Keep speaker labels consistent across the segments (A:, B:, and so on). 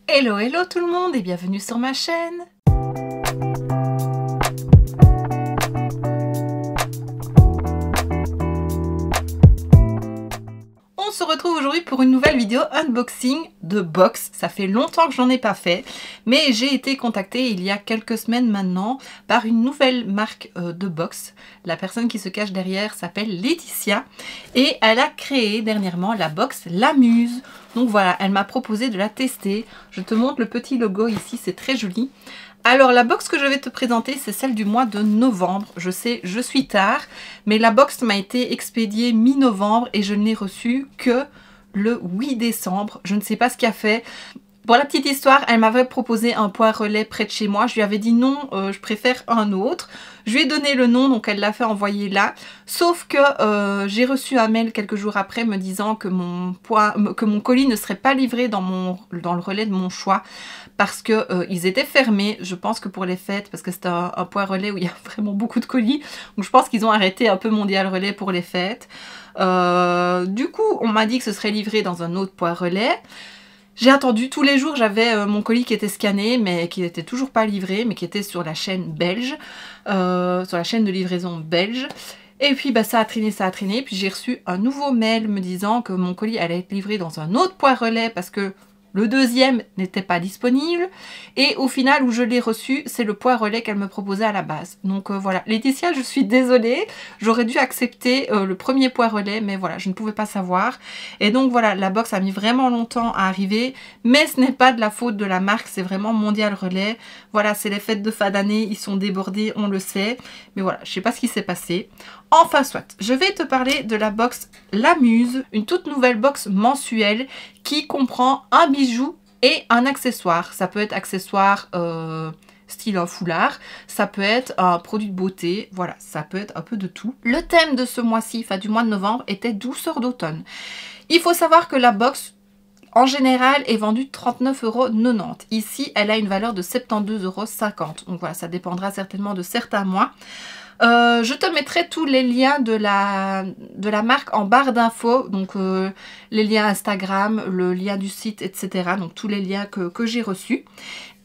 A: Hello hello tout le monde et bienvenue sur ma chaîne. On se retrouve aujourd'hui pour une nouvelle vidéo unboxing de box. Ça fait longtemps que j'en ai pas fait, mais j'ai été contactée il y a quelques semaines maintenant par une nouvelle marque de box. La personne qui se cache derrière s'appelle Laetitia et elle a créé dernièrement la box La Muse. Donc voilà, elle m'a proposé de la tester. Je te montre le petit logo ici, c'est très joli. Alors la box que je vais te présenter, c'est celle du mois de novembre. Je sais, je suis tard, mais la box m'a été expédiée mi-novembre et je ne l'ai reçue que le 8 décembre. Je ne sais pas ce qu'il a fait. Pour la petite histoire, elle m'avait proposé un point relais près de chez moi. Je lui avais dit non, je préfère un autre. Je lui ai donné le nom, donc elle l'a fait envoyer là. Sauf que j'ai reçu un mail quelques jours après me disant que mon colis ne serait pas livré dans le relais de mon choix parce que ils étaient fermés. Je pense que pour les fêtes, parce que c'est un point relais où il y a vraiment beaucoup de colis. Donc je pense qu'ils ont arrêté un peu Mondial Relais pour les fêtes. Du coup, on m'a dit que ce serait livré dans un autre point relais. J'ai attendu tous les jours, j'avais mon colis qui était scanné, mais qui n'était toujours pas livré, mais qui était sur la chaîne belge, sur la chaîne de livraison belge. Et puis bah, ça a traîné, puis j'ai reçu un nouveau mail me disant que mon colis allait être livré dans un autre point relais parce que le deuxième n'était pas disponible. Et au final, où je l'ai reçu, c'est le point relais qu'elle me proposait à la base. Donc voilà, Laetitia, je suis désolée. J'aurais dû accepter le premier point relais, mais voilà, je ne pouvais pas savoir. Et donc voilà, la box a mis vraiment longtemps à arriver. Mais ce n'est pas de la faute de la marque, c'est vraiment Mondial Relais. Voilà, c'est les fêtes de fin d'année, ils sont débordés, on le sait. Mais voilà, je ne sais pas ce qui s'est passé. Enfin soit, je vais te parler de la box La Muse, une toute nouvelle box mensuelle qui comprend un bijou et un accessoire. Ça peut être accessoire style un foulard, ça peut être un produit de beauté, voilà, ça peut être un peu de tout. Le thème de ce mois-ci, enfin du mois de novembre, était douceur d'automne. Il faut savoir que la box, en général, est vendue 39,90 €. Ici, elle a une valeur de 72,50 €. Donc voilà, ça dépendra certainement de certains mois. Je te mettrai tous les liens de la marque en barre d'infos, donc les liens Instagram, le lien du site, etc. Donc tous les liens que j'ai reçus.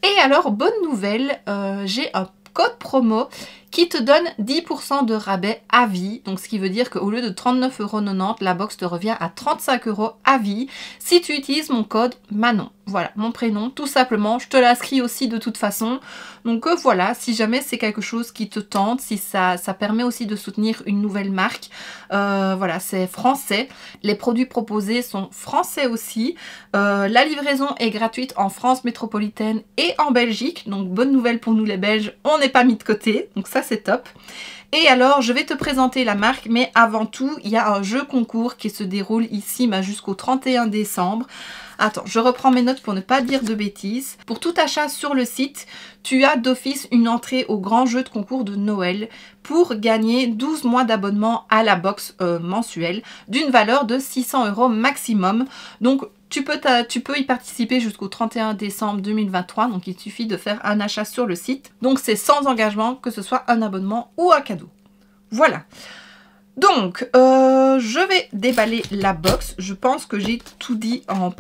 A: Et alors, bonne nouvelle, j'ai un code promo qui te donne 10% de rabais à vie. Donc ce qui veut dire qu'au lieu de 39,90 €, la box te revient à 35 € à vie si tu utilises mon code Manon. Voilà, mon prénom, tout simplement. Je te l'inscris aussi de toute façon. Donc voilà, si jamais c'est quelque chose qui te tente, si ça permet aussi de soutenir une nouvelle marque. Voilà, c'est français. Les produits proposés sont français aussi. La livraison est gratuite en France métropolitaine et en Belgique. Donc bonne nouvelle pour nous les Belges, on n'est pas mis de côté. Donc ça c'est top. Et alors, je vais te présenter la marque, mais avant tout, il y a un jeu concours qui se déroule ici jusqu'au 31 décembre. Attends, je reprends mes notes pour ne pas dire de bêtises. Pour tout achat sur le site, tu as d'office une entrée au grand jeu de concours de Noël pour gagner 12 mois d'abonnement à la box mensuelle d'une valeur de 600 € maximum. Donc, tu peux y participer jusqu'au 31 décembre 2023, donc il suffit de faire un achat sur le site. Donc c'est sans engagement, que ce soit un abonnement ou un cadeau. Voilà. Donc, je vais déballer la box. Je pense que j'ai tout dit en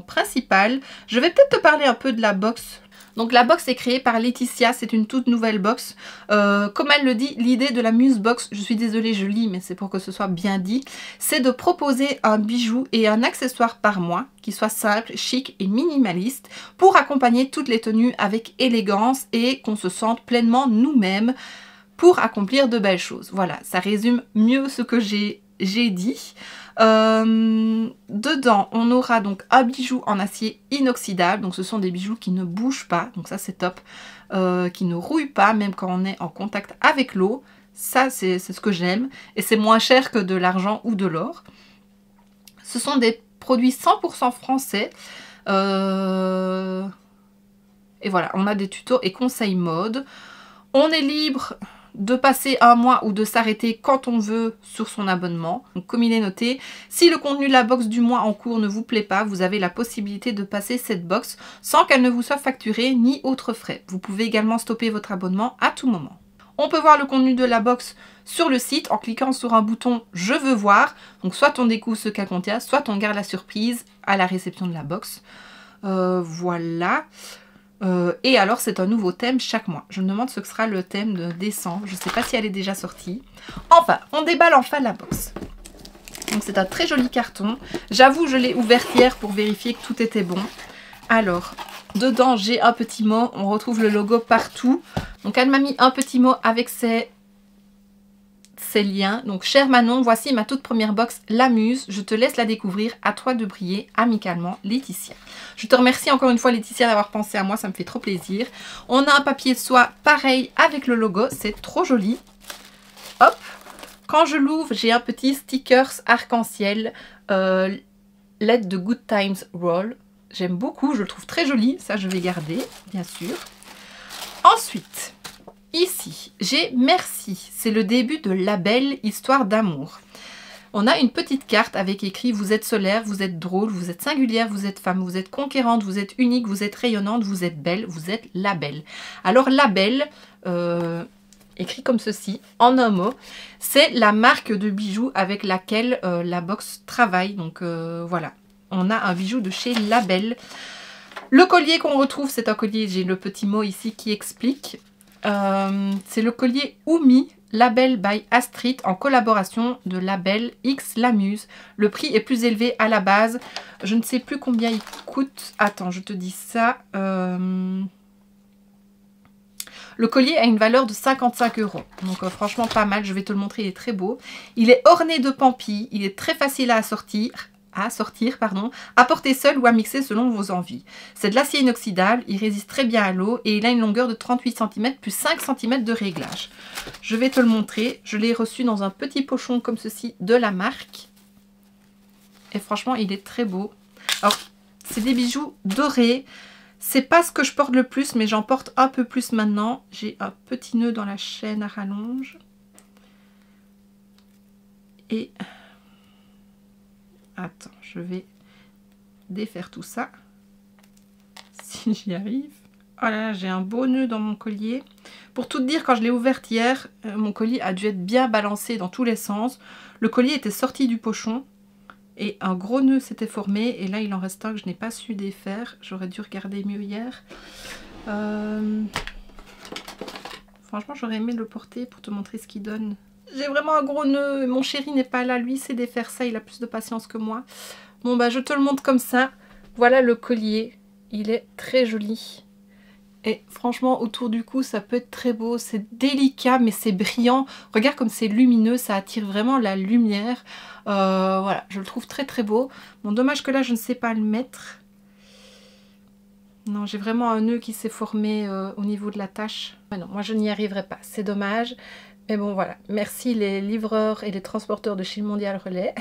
A: principal. Je vais peut-être te parler un peu de la box. Donc la box est créée par Laetitia, c'est une toute nouvelle box. Comme elle le dit, l'idée de la Muse Box, je suis désolée, je lis, mais c'est pour que ce soit bien dit, c'est de proposer un bijou et un accessoire par mois qui soit simple, chic et minimaliste pour accompagner toutes les tenues avec élégance et qu'on se sente pleinement nous-mêmes pour accomplir de belles choses. Voilà, ça résume mieux ce que j'ai dit. Dedans, on aura donc un bijou en acier inoxydable. Donc ce sont des bijoux qui ne bougent pas. Donc ça c'est top. Qui ne rouillent pas même quand on est en contact avec l'eau. Ça c'est ce que j'aime. Et c'est moins cher que de l'argent ou de l'or. Ce sont des produits 100% français. Et voilà, on a des tutos et conseils mode. On est libre de passer un mois ou de s'arrêter quand on veut sur son abonnement. Donc comme il est noté, si le contenu de la box du mois en cours ne vous plaît pas, vous avez la possibilité de passer cette box sans qu'elle ne vous soit facturée ni autres frais. Vous pouvez également stopper votre abonnement à tout moment. On peut voir le contenu de la box sur le site en cliquant sur un bouton « Je veux voir ». Donc soit on découvre ce qu'elle contient, soit on garde la surprise à la réception de la box. Voilà. Et alors c'est un nouveau thème chaque mois. Je me demande ce que sera le thème de décembre. Je ne sais pas si elle est déjà sortie. Enfin, on déballe enfin la box. Donc c'est un très joli carton. J'avoue, je l'ai ouvert hier pour vérifier que tout était bon. Alors, dedans j'ai un petit mot. On retrouve le logo partout. Donc elle m'a mis un petit mot avec ses liens. Donc, cher Manon, voici ma toute première box, La Muse. Je te laisse la découvrir. À toi de briller. Amicalement, Laetitia. Je te remercie encore une fois, Laetitia, d'avoir pensé à moi. Ça me fait trop plaisir. On a un papier de soie pareil avec le logo. C'est trop joli. Hop. Quand je l'ouvre, j'ai un petit stickers arc-en-ciel. Let the good times roll. J'aime beaucoup. Je le trouve très joli. Ça, je vais garder, bien sûr. Ensuite... ici, j'ai Merci, c'est le début de Label Histoire d'amour. On a une petite carte avec écrit « Vous êtes solaire, vous êtes drôle, vous êtes singulière, vous êtes femme, vous êtes conquérante, vous êtes unique, vous êtes rayonnante, vous êtes belle, vous êtes Label ». Alors Label, écrit comme ceci, en un mot, c'est la marque de bijoux avec laquelle la box travaille. Donc voilà, on a un bijou de chez Label. Le collier qu'on retrouve, c'est un collier, j'ai le petit mot ici qui explique. C'est le collier Oumi Label by Astrid en collaboration de Label X La Muse. Le prix est plus élevé à la base. Je ne sais plus combien il coûte. Attends, je te dis ça. Le collier a une valeur de 55 €. Donc franchement pas mal. Je vais te le montrer. Il est très beau. Il est orné de pampilles. Il est très facile à sortir, à porter seul ou à mixer selon vos envies. C'est de l'acier inoxydable, il résiste très bien à l'eau et il a une longueur de 38 cm plus 5 cm de réglage. Je vais te le montrer, je l'ai reçu dans un petit pochon comme ceci de la marque. Et franchement, il est très beau. Alors, c'est des bijoux dorés. C'est pas ce que je porte le plus, mais j'en porte un peu plus maintenant. J'ai un petit nœud dans la chaîne à rallonge. Et... attends, je vais défaire tout ça. Si j'y arrive. Oh là là, j'ai un beau nœud dans mon collier. Pour tout te dire, quand je l'ai ouverte hier, mon collier a dû être bien balancé dans tous les sens. Le collier était sorti du pochon et un gros nœud s'était formé. Et là, il en reste un que je n'ai pas su défaire. J'aurais dû regarder mieux hier. Franchement, j'aurais aimé le porter pour te montrer ce qu'il donne. J'ai vraiment un gros nœud. Mon chéri n'est pas là. Lui, c'est défaire ça. Il a plus de patience que moi. Bon, bah, je te le montre comme ça. Voilà le collier. Il est très joli. Et franchement, autour du cou, ça peut être très beau. C'est délicat, mais c'est brillant. Regarde comme c'est lumineux. Ça attire vraiment la lumière. Voilà, je le trouve très très beau. Bon, dommage que là, je ne sais pas le mettre. Non, j'ai vraiment un nœud qui s'est formé au niveau de la tâche. Mais non, moi, je n'y arriverai pas. C'est dommage. Mais bon, voilà. Merci les livreurs et les transporteurs de chez Mondial Relais.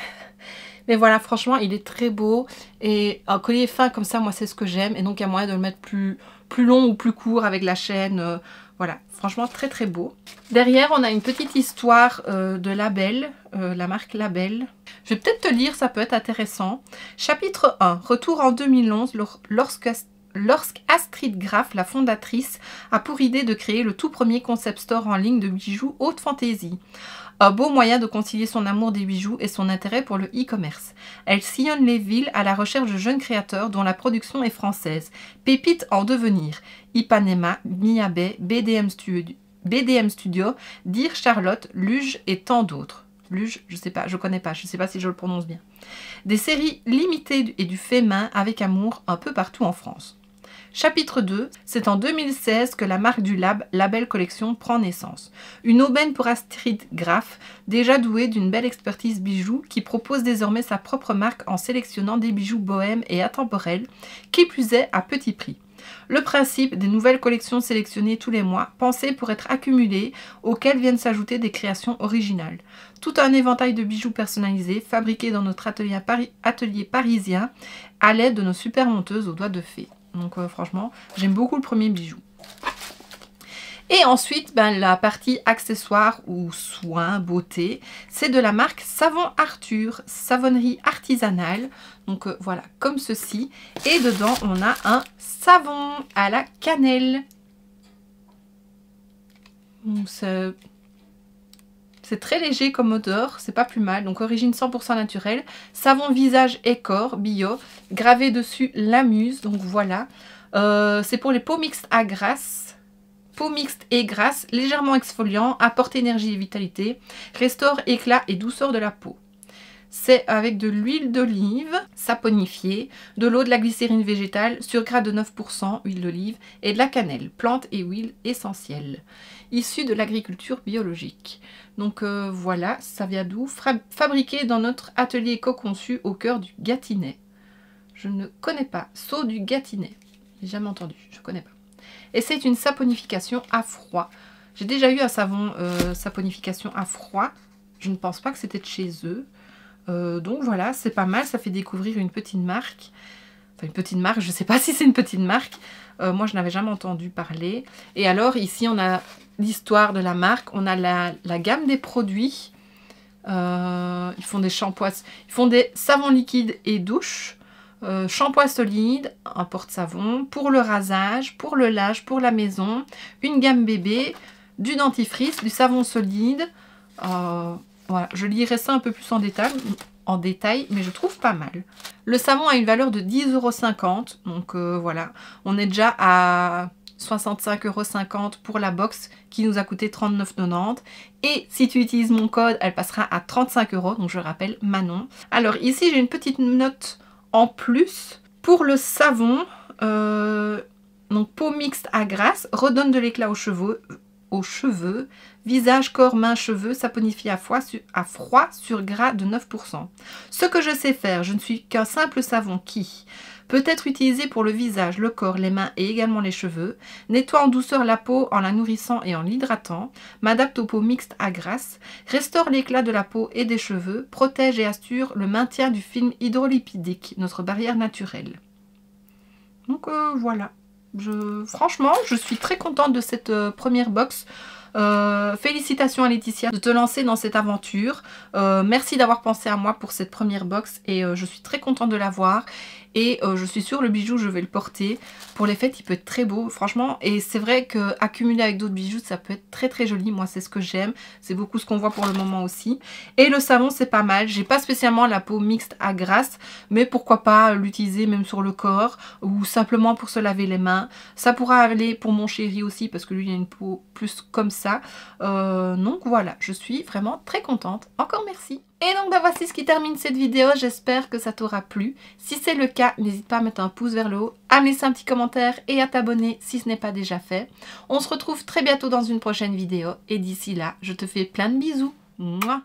A: Mais voilà, franchement, il est très beau. Et un collier fin comme ça, moi, c'est ce que j'aime. Et donc, il y a moyen de le mettre plus long ou plus court avec la chaîne. Voilà, franchement, très très beau. Derrière, on a une petite histoire de Label, la marque Label. Je vais peut-être te lire, ça peut être intéressant. Chapitre 1. Retour en 2011, lorsqu'Astrid Graf, la fondatrice, a pour idée de créer le tout premier concept store en ligne de bijoux haute fantaisie. Un beau moyen de concilier son amour des bijoux et son intérêt pour le e-commerce. Elle sillonne les villes à la recherche de jeunes créateurs dont la production est française. Pépites en devenir. Ipanema, Mia Bay, BDM Studio, Dear Charlotte, Luge et tant d'autres. Luge, je sais pas, je connais pas, je sais pas si je le prononce bien. Des séries limitées et du fait main avec amour un peu partout en France. Chapitre 2, c'est en 2016 que la marque du Label Collection prend naissance. Une aubaine pour Astrid Graf, déjà douée d'une belle expertise bijoux, qui propose désormais sa propre marque en sélectionnant des bijoux bohèmes et intemporels, qui plus est à petit prix. Le principe des nouvelles collections sélectionnées tous les mois, pensées pour être accumulées, auxquelles viennent s'ajouter des créations originales. Tout un éventail de bijoux personnalisés, fabriqués dans notre atelier parisien, à l'aide de nos super monteuses aux doigts de fée. Donc franchement, j'aime beaucoup le premier bijou. Et ensuite, la partie accessoires ou soins, beauté, c'est de la marque Savon Arthur, savonnerie artisanale. Donc voilà, comme ceci. Et dedans, on a un savon à la cannelle. C'est C'est très léger comme odeur, c'est pas plus mal. Donc origine 100% naturelle. Savon visage et corps bio. Gravé dessus la muse. Donc voilà. C'est pour les peaux mixtes à grasse. Peau mixte et grasse, légèrement exfoliant, apporte énergie et vitalité, restaure éclat et douceur de la peau. C'est avec de l'huile d'olive saponifiée, de l'eau, de la glycérine végétale, surgras de 9%, huile d'olive, et de la cannelle, plante et huile essentielle, issue de l'agriculture biologique. Donc voilà, ça vient d'où? Fabriqué dans notre atelier éco-conçu au cœur du Gâtinais. Je ne connais pas. Sceaux du Gâtinais. J'ai jamais entendu, je ne connais pas. Et c'est une saponification à froid. J'ai déjà eu un savon saponification à froid. Je ne pense pas que c'était de chez eux. Donc voilà, c'est pas mal. Ça fait découvrir une petite marque. Enfin, une petite marque, je ne sais pas si c'est une petite marque. Moi, je n'avais jamais entendu parler. Et alors, ici, on a l'histoire de la marque. On a la gamme des produits. Ils font des shampoings. Ils font des savons liquides et douches. Shampoing solide, un porte-savon, pour le rasage, pour le linge, pour la maison, une gamme bébé, du dentifrice, du savon solide. Voilà, je lirai ça un peu plus en détail, mais je trouve pas mal. Le savon a une valeur de 10,50 €, donc voilà, on est déjà à 65,50 € pour la box qui nous a coûté 39,90 €. Et si tu utilises mon code, elle passera à 35 €, donc je rappelle Manon. Alors ici, j'ai une petite note en plus pour le savon, donc peau mixte à grasse, redonne de l'éclat aux cheveux, visage, corps, mains, cheveux, saponifie à froid sur gras de 9%. Ce que je sais faire, je ne suis qu'un simple savon qui peut être utilisé pour le visage, le corps, les mains et également les cheveux, nettoie en douceur la peau en la nourrissant et en l'hydratant, m'adapte aux peaux mixtes à grasse, restaure l'éclat de la peau et des cheveux, protège et assure le maintien du film hydrolipidique, notre barrière naturelle. Donc voilà, franchement, je suis très contente de cette première box. Félicitations à Laetitia de te lancer dans cette aventure. Merci d'avoir pensé à moi pour cette première box et je suis très contente de l'avoir. Et je suis sûre le bijou je vais le porter. Pour les fêtes il peut être très beau franchement. Et c'est vrai que accumuler avec d'autres bijoux ça peut être très très joli. Moi c'est ce que j'aime. C'est beaucoup ce qu'on voit pour le moment aussi. Et le savon c'est pas mal. J'ai pas spécialement la peau mixte à grasse. Mais pourquoi pas l'utiliser même sur le corps. Ou simplement pour se laver les mains. Ça pourra aller pour mon chéri aussi. Parce que lui il a une peau plus comme ça. Donc voilà, je suis vraiment très contente. Encore merci. Et donc voici ce qui termine cette vidéo, j'espère que ça t'aura plu. Si c'est le cas, n'hésite pas à mettre un pouce vers le haut, à me laisser un petit commentaire et à t'abonner si ce n'est pas déjà fait. On se retrouve très bientôt dans une prochaine vidéo et d'ici là, je te fais plein de bisous. Mouah.